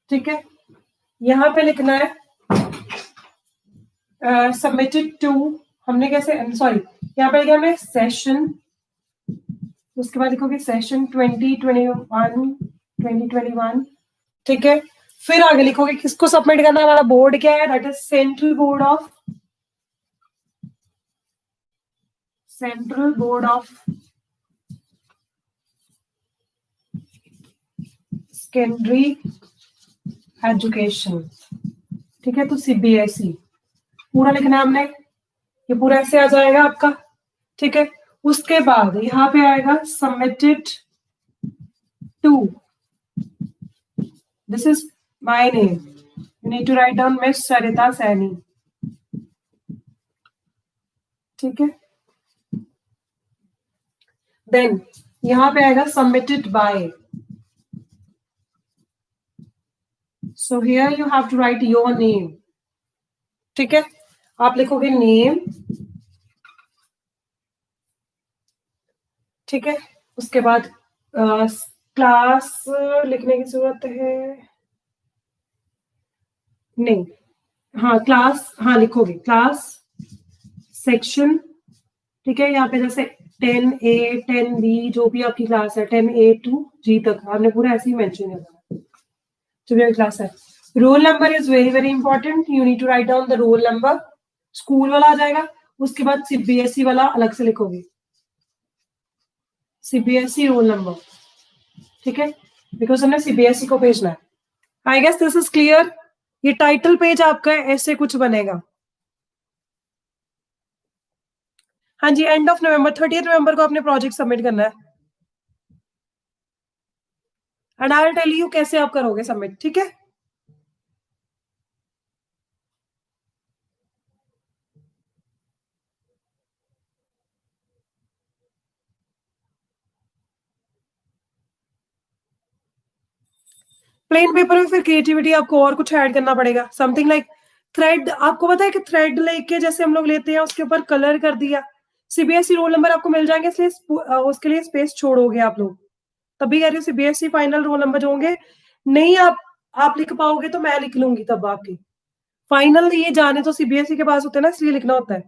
ठीक है? यहाँ पे लिखना है सबमिटेड टू, हमने कैसे, सॉरी, यहाँ पे लिखा हमने सेशन, उसके बाद लिखोगे सेशन 2021। ठीक है? फिर आगे लिखोगे किसको सबमिट करना है, हमारा बोर्ड क्या है, that is central board of secondary education. ठीक है? तो सीबीएसई पूरा लिखना है हमने, ये पूरा ऐसे आ जाएगा आपका। ठीक है? उसके बाद यहाँ पे आएगा submitted to, this is my name, you need to write down miss Sarita Saini. ठीक है? देन यहाँ पे आएगा submitted by, so here you have to write your name. ठीक है? आप लिखोगे नेम। ठीक है? उसके बाद क्लास लिखने की जरूरत है नहीं, हाँ क्लास, हाँ लिखोगे क्लास सेक्शन। ठीक है? यहाँ पे जैसे 10A 10B जो भी आपकी क्लास है, 10A to G तक आपने पूरा ऐसे ही मेंशन करना जो भी आपकी क्लास है। Roll number is very very important, you need to write down the roll number. School वाला आ जाएगा, उसके बाद सीबीएसई वाला अलग से लिखोगे, सीबीएसई रोल नंबर। ठीक है? बिकॉज हमने सीबीएसई को भेजना है। I guess this is clear. ये टाइटल पेज आपका ऐसे कुछ बनेगा। हाँ जी, एंड ऑफ नवंबर 30 नवंबर को आपने प्रोजेक्ट सबमिट करना है, and I will tell you कैसे आप करोगे सबमिट। ठीक है? प्लेन पेपर में फिर क्रिएटिविटी आपको और कुछ ऐड करना पड़ेगा, समथिंग लाइक थ्रेड। आपको पता है कि थ्रेड लेके जैसे हम लोग लेते हैं उसके ऊपर कलर कर दिया, सीबीएसई रोल नंबर आपको मिल जाएंगे, इसलिए उसके लिए स्पेस छोड़ोगे आप लोग, तभी कह रही हूँ सीबीएसई फाइनल रोल नंबर जो होंगे नहीं आप लिख पाओगे तो मैं लिख लूंगी तब आपकी फाइनल। ये जाने तो सीबीएसई के पास होते हैं ना, इसलिए लिखना होता है।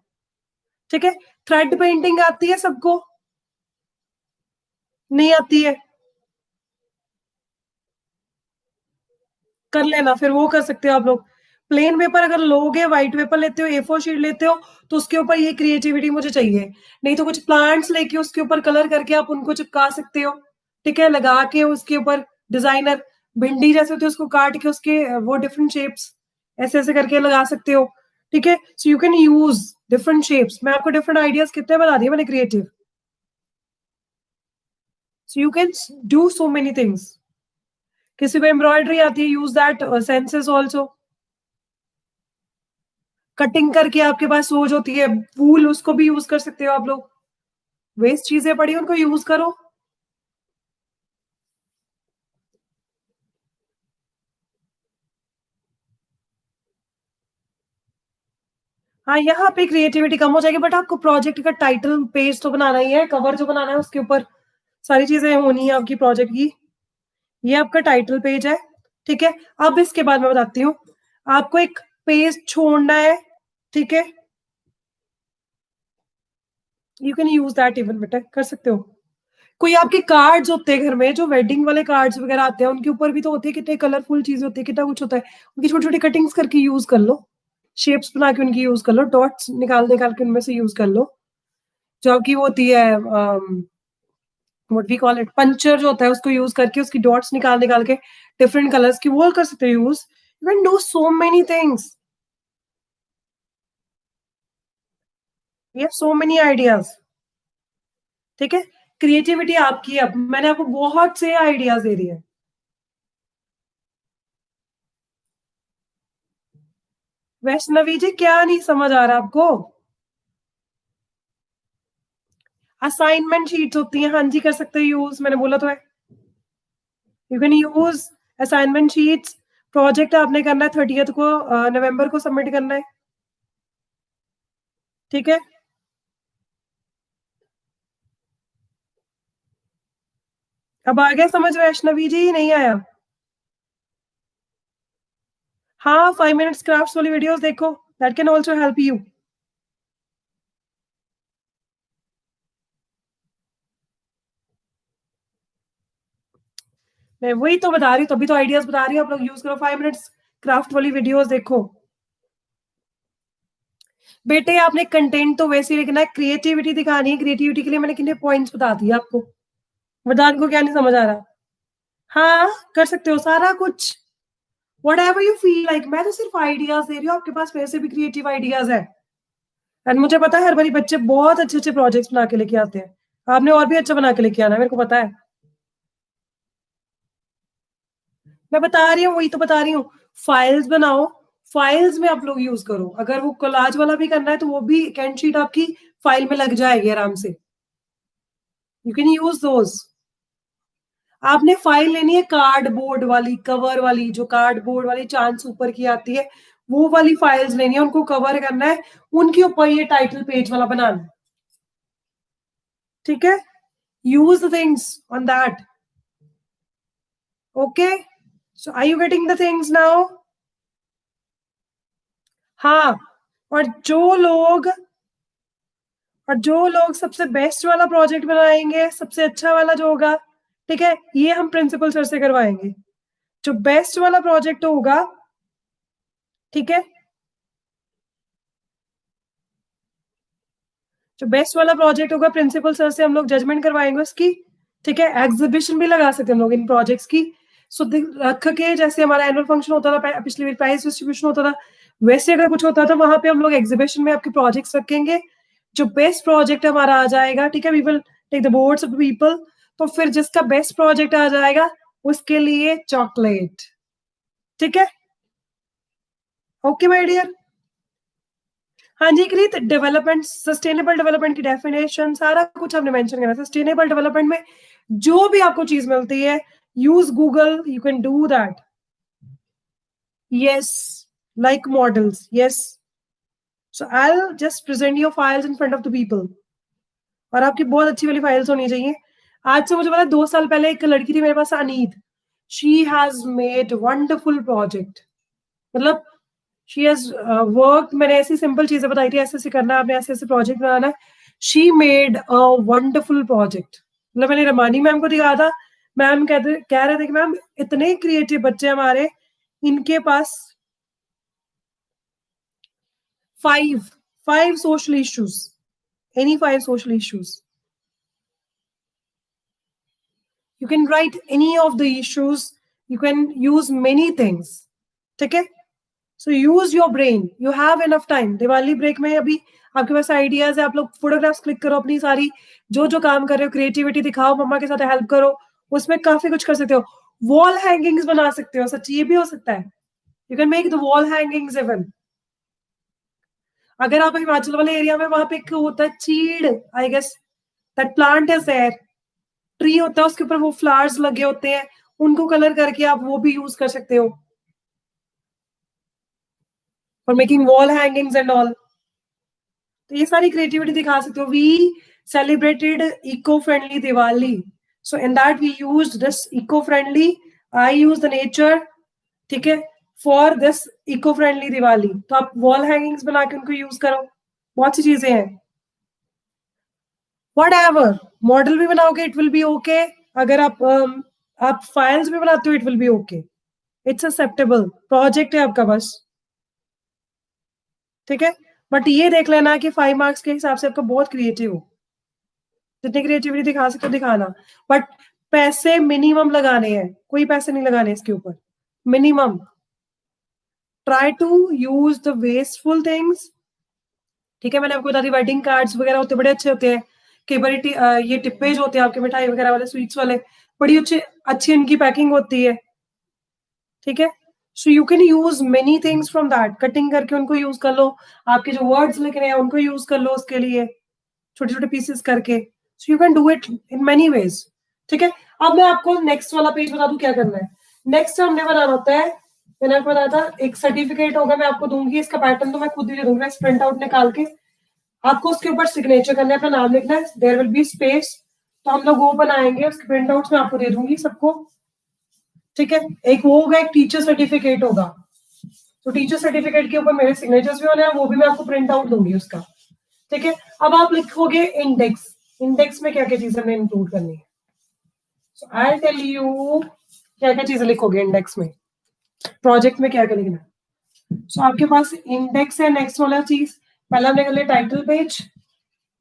ठीक है, थ्रेड पेंटिंग आती है सबको? नहीं आती है? कर लेना, फिर वो कर सकते हो आप लोग। प्लेन पेपर अगर लोगे, व्हाइट पेपर लेते हो, ए फोर शीट लेते हो, तो उसके ऊपर ये क्रिएटिविटी मुझे चाहिए। नहीं तो कुछ प्लांट्स लेके उसके ऊपर कलर करके आप उनको चिपका सकते हो। ठीक है, लगा के उसके ऊपर डिजाइनर भिंडी जैसे होती है उसको काट के उसके वो डिफरेंट शेप्स ऐसे ऐसे करके लगा सकते हो। ठीक है, so you can use different shapes. मैं आपको डिफरेंट आइडियाज कितने बता दिए मैंने creative. So you can do so many things. किसी को एम्ब्रॉयडरी आती है, use that senses also. Cutting करके आपके पास वो जो होती है वूल, उसको भी यूज कर सकते हो आप लोग। वेस्ट चीजें पड़ी हैं, उनको यूज करो। हाँ, यहाँ पे क्रिएटिविटी कम हो जाएगी, बट आपको प्रोजेक्ट का टाइटल पेज तो बनाना ही है, कवर जो बनाना है उसके ऊपर सारी चीजें होनी है आपकी प्रोजेक्ट की। ये आपका टाइटल पेज है। ठीक है, अब इसके बाद मैं बताती हूँ, आपको एक पेज छोड़ना है। ठीक है, you can use that even, बेटा कर सकते हो। कोई आपके कार्ड्स होते हैं घर में, जो वेडिंग वाले कार्ड्स वगैरह आते हैं, उनके ऊपर भी तो होती है, कितने कलरफुल चीजें होती है, कितना कुछ होता है। उनकी छोटी छोटी कटिंग्स करके यूज कर लो, शेप्स बना के उनकी यूज कर लो, डॉट्स निकाल निकाल के उनमें से यूज कर लो। जो आपकी वो होती है what we call it, puncture जो होता है, उसको यूज करके उसकी डॉट्स निकाल निकाल के डिफरेंट कलर्स की वो कर सकते हो use. You can do so many things, we have so many ideas. ठीक है, क्रिएटिविटी आपकी है। अब मैंने आपको बहुत से आइडियाज दे दिए। वैष्णवी जी, क्या नहीं समझ आ रहा आपको? असाइनमेंट शीट्स होती हैं, हाँ जी कर सकते हो यूज, मैंने बोला तो है। You can use assignment sheets. Project आपने करना है 30th को, नवंबर को सबमिट करना है। ठीक है, अब आ गया समझ वैष्णवी जी, नहीं आया? हाँ, 5 मिनट्स क्राफ्ट्स वाली वीडियोस देखो, that can also help you. मैं वही तो बता रही हूँ, तभी तो आइडियाज बता रही हूँ, आप लोग यूज करो। 5 मिनट्स क्राफ्ट वाली वीडियोस देखो। बेटे आपने कंटेंट तो वैसे ही लिखना है, क्रिएटिविटी दिखानी है। क्रिएटिविटी के लिए मैंने कितने पॉइंट्स बता दिए आपको। वरदान को क्या नहीं समझ आ रहा? हाँ, कर सकते हो सारा कुछ, व्हाटएवर यू फील लाइक। मैं तो सिर्फ आइडियाज दे रही हूँ, आपके पास वैसे भी क्रिएटिव आइडियाज है। एंड मुझे पता है हर बारी बच्चे बहुत अच्छे अच्छे प्रोजेक्ट्स बना के लेके आते हैं। आपने और भी अच्छा बना के लेके आना है, मेरे को पता है। मैं बता रही हूँ, वही तो बता रही हूँ। फाइल्स बनाओ, फाइल्स में आप लोग यूज करो। अगर वो कोलाज वाला भी करना है तो वो भी कैन शीट आपकी फाइल में लग जाएगी आराम से। You can use those. आपने फाइल लेनी है कार्डबोर्ड वाली, कवर वाली, जो कार्डबोर्ड वाली चांद ऊपर की आती है, वो वाली फाइल्स लेनी है, उनको कवर करना है, उनके ऊपर ये टाइटल पेज वाला बनाना है। ठीक है, use the things on that. Okay, so are you getting the things now? हाँ, और जो लोग सबसे बेस्ट वाला प्रोजेक्ट बनाएंगे, सबसे अच्छा वाला जो होगा, ठीक है, ये हम प्रिंसिपल सर से करवाएंगे। जो बेस्ट वाला प्रोजेक्ट होगा, ठीक है, जो बेस्ट वाला प्रोजेक्ट होगा प्रिंसिपल सर से हम लोग जजमेंट करवाएंगे उसकी। ठीक है, एग्जीबिशन भी लगा सकते हैं हम लोग इन प्रोजेक्ट्स की। सो रख के, जैसे हमारा एनुअल फंक्शन होता था पिछली बार, प्राइज डिस्ट्रीब्यूशन होता था, वैसे अगर कुछ होता था वहां पे हम लोग एग्जीबिशन में आपके प्रोजेक्ट्स रखेंगे। जो बेस्ट प्रोजेक्ट हमारा आ जाएगा, ठीक है, we will take the boards of people. तो फिर जिसका बेस्ट प्रोजेक्ट आ जाएगा उसके लिए चॉकलेट। ठीक है, ओके माय डियर। हाँ जी कृत, डेवलपमेंट, सस्टेनेबल डेवलपमेंट की डेफिनेशन सारा कुछ हमने मेंशन करना है। सस्टेनेबल डेवलपमेंट में जो भी आपको चीज मिलती है, use Google, you can do that. Yes, like models. Yes. So I'll just present your files in front of the people. और आपकी बहुत अच्छी वाली फाइल्स होनी चाहिए. आज से मुझे पता है 2 साल पहले एक लड़की थी मेरे पास, Aneet. She has made wonderful project. मतलब शी हैज़ वर्क्ड. मैंने ऐसी सिंपल चीज़ें बताई थी, ऐसे-ऐसे करना है आपने, ऐसे-ऐसे प्रोजेक्ट बनाना है. She made a wonderful project. मतलब मैंने रमानी मैम को दिखाया था. मैम कह रहे थे कि मैम इतने क्रिएटिव बच्चे हमारे, इनके पास 5 social issues. Any 5 social issues. You can write any of the issues. You can use many things. ठीक है. So use your brain. You have enough time. Diwali break में अभी आपके पास आइडियाज है. आप लोग फोटोग्राफ्स क्लिक करो अपनी सारी, जो जो काम कर रहे हो, क्रिएटिविटी दिखाओ, मम्मा के साथ हेल्प करो. उसमें काफी कुछ कर सकते हो. वॉल हैंगिंग्स बना सकते हो. सच ये भी हो सकता है. You can make the wall hangings even. अगर आप हिमाचल वाले एरिया में, वहां पे एक होता है चीड़, I guess that plant is there. Tree होता है, उसके ऊपर वो फ्लावर्स लगे होते हैं, उनको कलर करके आप वो भी यूज कर सकते हो for making wall hangings and all. तो ये सारी क्रिएटिविटी दिखा सकते हो. We celebrated eco friendly Diwali. So in that we use this eco friendly. I use the nature. ठीक है. For this eco friendly Diwali. तो आप वॉल हैंगिंग्स बना के उनको यूज करो. बहुत सी चीजें हैं. Whatever. मॉडल भी बनाओगे इट विल बी ओके. अगर आप फाइल्स भी बनाते हो it will be okay. It's acceptable. Project है आपका बस. ठीक है. बट ये देख लेना कि 5 मार्क्स के हिसाब से आपका बहुत क्रिएटिव हो. जितनी क्रिएटिविटी दिखा सकते हो दिखाना. बट पैसे मिनिमम लगाने हैं. कोई पैसे नहीं लगाने इसके ऊपर. Minimum. Try to use the wasteful things. ठीक है. मैंने आपको बता दी वेडिंग कार्ड्स वगैरह होते बड़े अच्छे होते हैं. कई बार ये टिप्पे जो होते हैं आपके मिठाई वगैरह वाले, स्वीट्स वाले, बड़ी अच्छी इनकी पैकिंग होती है. ठीक है. So you can use many things from that. Cutting करके उनको यूज कर लो. आपके जो वर्ड्स लिख रहे हैं उनको यूज कर लो उसके लिए, छोटे छोटे पीसेस करके. So you can do it in many ways. ठीक है. अब मैं आपको नेक्स्ट वाला पेज बता दूं क्या करना है. नेक्स्ट हमने बनाना होता है, मैंने आपको बताया था, एक सर्टिफिकेट होगा, मैं आपको दूंगी. इसका पैटर्न तो मैं खुद ही दे दूंगा, प्रिंट आउट निकाल के. आपको उसके ऊपर सिग्नेचर करना है, अपना नाम लिखना है. There will be space. तो हम लोग वो बनाएंगे. उसके प्रिंट आउट मैं आपको दे दूंगी सबको. ठीक है. एक वो होगा, एक टीचर सर्टिफिकेट होगा. तो टीचर सर्टिफिकेट के ऊपर मेरे सिग्नेचर्स भी होने हैं, वो भी मैं आपको प्रिंट आउट दूंगी उसका. ठीक है. अब आप लिखोगे इंडेक्स. इंडेक्स में क्या क्या चीजें हमने इंक्लूड करनी है. सो आई टेल यू क्या क्या चीजें लिखोगे इंडेक्स में, प्रोजेक्ट में क्या क्या लिखना है. सो आपके पास इंडेक्स है. नेक्स्ट वाला चीज पहले हमने कर लिया टाइटल पेज.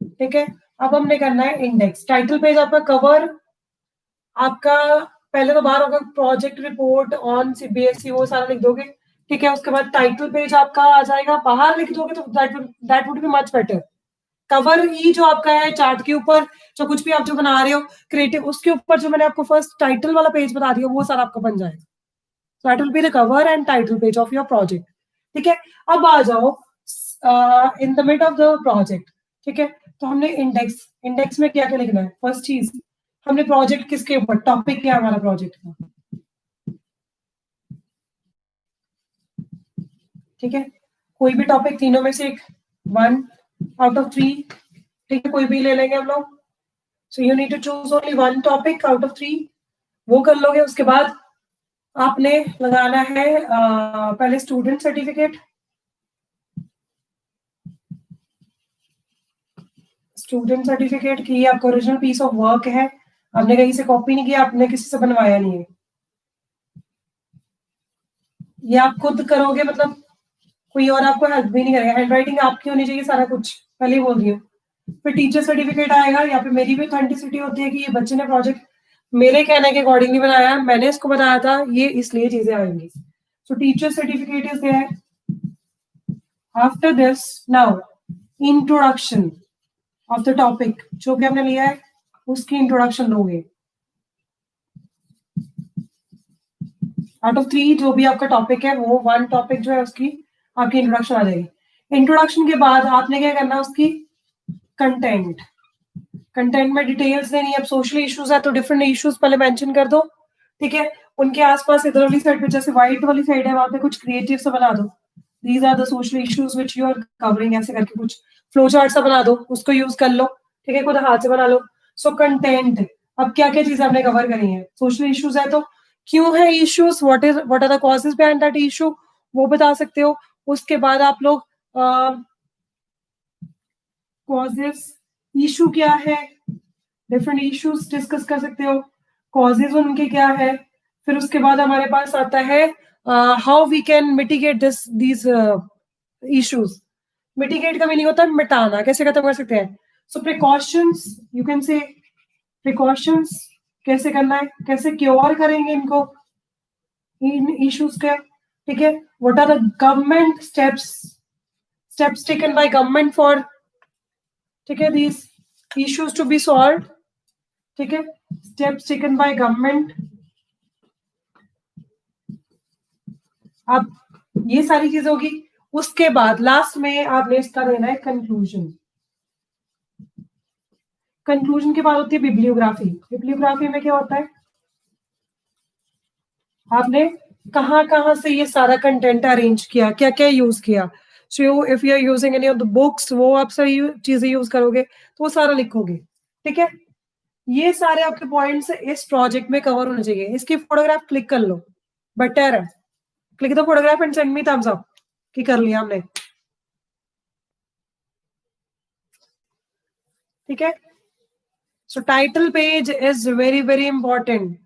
ठीक है. अब हमने करना है इंडेक्स. टाइटल पेज आपका कवर आपका पहले तो बाहर होगा, प्रोजेक्ट रिपोर्ट ऑन सीबीएसई, वो सारा लिख दोगे. ठीक है. उसके बाद टाइटल पेज आपका आ जाएगा. बाहर लिख दोगे तो that would be much better. Cover ही जो आपका है चार्ट के ऊपर, जो कुछ भी आप जो बना रहे हो क्रिएटिव, उसके ऊपर जो मैंने आपको फर्स्ट टाइटल वाला पेज बता दिया वो सारा आपका बन जाएगा. So that will be the cover and title page of your project. ठीक है. अब आ जाओ in the mid of the project. ठीक है. तो हमने इंडेक्स में क्या क्या लिखना है. फर्स्ट चीज हमने प्रोजेक्ट किसके ऊपर, टॉपिक क्या है हमारा प्रोजेक्ट का. ठीक है. कोई भी टॉपिक, तीनों में से एक, 1 out of 3. ठीक है. कोई भी ले लेंगे हम लोग. So you need to choose only 1 topic out of 3. वो कर लोगे. उसके बाद आपने लगाना है पहले स्टूडेंट सर्टिफिकेट. स्टूडेंट सर्टिफिकेट की आपका ओरिजिनल पीस ऑफ वर्क है. आपने कहीं से कॉपी नहीं किया, आपने किसी से बनवाया नहीं है. ये आप खुद करोगे, मतलब कोई और आपको हेल्प भी नहीं करेगा. हैंड राइटिंग आपकी होनी चाहिए, सारा कुछ पहले ही बोल दिया. फिर टीचर सर्टिफिकेट आएगा. यहाँ पे मेरी भी ऑथेंटिसिटी होती है कि ये बच्चे ने प्रोजेक्ट मेरे कहने के अकॉर्डिंगली बनाया, मैंने इसको बताया था, ये इसलिए चीजें आएंगी. So teacher certificate is there. After this now introduction of the topic. जो भी हमने लिया है उसकी इंट्रोडक्शन लोगे. आउट ऑफ 3 जो भी आपका टॉपिक है, वो 1 टॉपिक जो है उसकी आपकी इंट्रोडक्शन आ जाएगी. इंट्रोडक्शन के बाद आपने क्या करना है, उसकी कंटेंट. कंटेंट में डिटेल्स देनी है. अब सोशल इश्यूज है तो डिफरेंट इश्यूज पहले मेंशन कर दो. ठीक है? उनके आस-पास इधर वाली साइड पे जैसे व्हाइट वाली साइड है, वहाँ पे कुछ क्रिएटिव सा बना दो। These are the social issues which you are covering, ऐसे करके कुछ फ्लो चार्ट सा बना दो, उसको यूज़ कर लो, ठीक है? खुद हाथ से बना लो। सो कंटेंट, अब क्या-क्या चीज़ें आपने कवर करी हैं? सोशल इश्यूज़ है तो क्यों है issues? What are the causes behind that issue? वो बता सकते हो। उसके बाद आप लोग कॉजेज़, इश्यू क्या है? डिफरेंट इश्यूज डिस्कस कर सकते हो, कॉजेज उनके क्या है। फिर उसके बाद हमारे पास आता है how we can mitigate these issues. Mitigate का मीनिंग होता है मिटाना, कैसे खत्म कर सकते हैं। So precautions, you can say precautions, कैसे करना है, कैसे क्योर करेंगे इनको, इन इश्यूज के, ठीक है। What are the government steps taken by government for, ठीक है, these issues to be solve, ठीक है, स्टेप्स टेकन बाय गवर्नमेंट। अब ये सारी चीजें होगी। उसके बाद लास्ट में आपने इसका देना है कंक्लूजन। कंक्लूजन के बाद होती है बिब्लियोग्राफी। बिब्लियोग्राफी में क्या होता है, आपने कहाँ कहाँ से ये सारा कंटेंट अरेंज किया, क्या क्या यूज किया। So if you are using any of the books, वो आप सही चीजें यूज करोगे तो वो सारा लिखोगे, ठीक है। ये सारे आपके पॉइंट्स इस प्रोजेक्ट में कवर होने चाहिए। इसकी फोटोग्राफ क्लिक कर लो, बेटर है। Click the photograph and send me thumbs up कि कर लिया हमने, ठीक है। सो title page is very very important.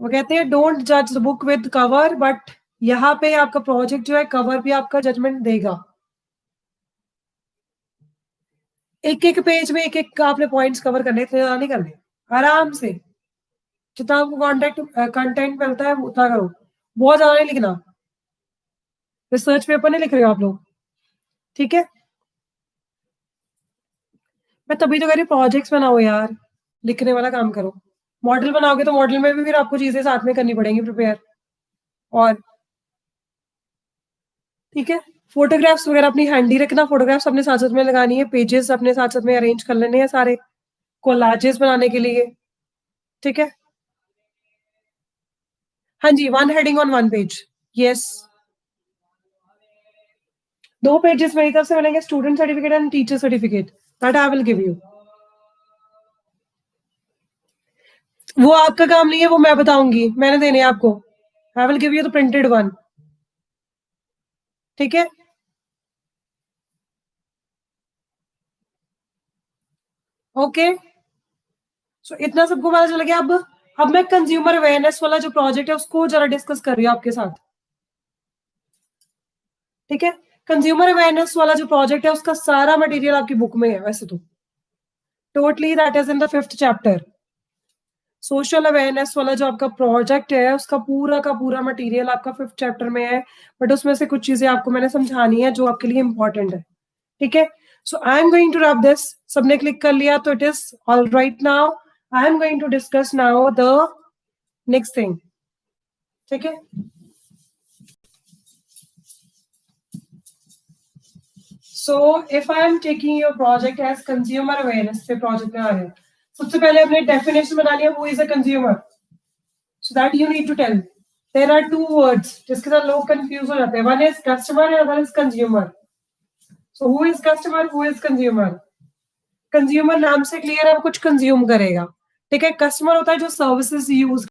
वो कहते हैं डोंट जज the book with cover, but यहाँ पे आपका प्रोजेक्ट जो है कवर भी आपका जजमेंट देगा। एक एक पेज में एक एक आपने पॉइंट्स कवर करने, इतने ज्यादा नहीं करने, आराम से जितना आपको कंटेंट मिलता है उतना करो, बहुत ज्यादा नहीं लिखना। रिसर्च पेपर नहीं लिख रहे हो आप लोग, ठीक है। मैं तभी तो कह रही प्रोजेक्ट्स बनाओ यार, लिखने वाला काम करो। मॉडल बनाओगे तो मॉडल में भी फिर आपको चीजें साथ में करनी पड़ेंगी प्रिपेयर, और ठीक है। फोटोग्राफ्स वगैरह अपनी हैंडी रखना, फोटोग्राफ्स अपने साथ-साथ में लगानी है, पेजेस अपने साथ-साथ में अरेंज कर लेने हैं सारे, कोलाजेस बनाने के लिए, ठीक है। हाँ जी, one heading on one page, yes. 2 pages मेरी तरफ से बनेंगे, student certificate and teacher certificate, that I will give you. वो आपका काम नहीं है, वो मैं बताऊँगी, मैंने देने हैं आपको। आई will give you the printed one, ठीक है। ओके, सो इतना सबको पता चल गया। अब मैं कंज्यूमर अवेयरनेस वाला जो प्रोजेक्ट है उसको ज़रा डिस्कस कर रही हूँ आपके साथ, ठीक है। कंज्यूमर अवेयरनेस वाला जो प्रोजेक्ट है उसका सारा मटेरियल आपकी बुक में है वैसे तो, totally that is in the 5th chapter. Social awareness वाला जो आपका प्रोजेक्ट है उसका पूरा का पूरा मटेरियल आपका 5th चैप्टर में है, बट उसमें से कुछ चीजें आपको मैंने समझानी है जो आपके लिए इंपॉर्टेंट है, ठीक है। So I am going to wrap this. सबने क्लिक कर लिया तो it is all right. Now I am going to discuss now the next thing, ठीक है। So if I am taking your project as consumer awareness पे प्रोजेक्ट में आ रहे हैं, सबसे पहले हमने डेफिनेशन बनानी है, who is a consumer, so that you need to tell. There are two words जिसके साथ लोग कंफ्यूज हो जाते हैं, one is customer and other is consumer. So who is customer, who is consumer. Consumer नाम से क्लियर है, वो कुछ कंज्यूम करेगा, ठीक है। कस्टमर होता है जो सर्विसेज यूज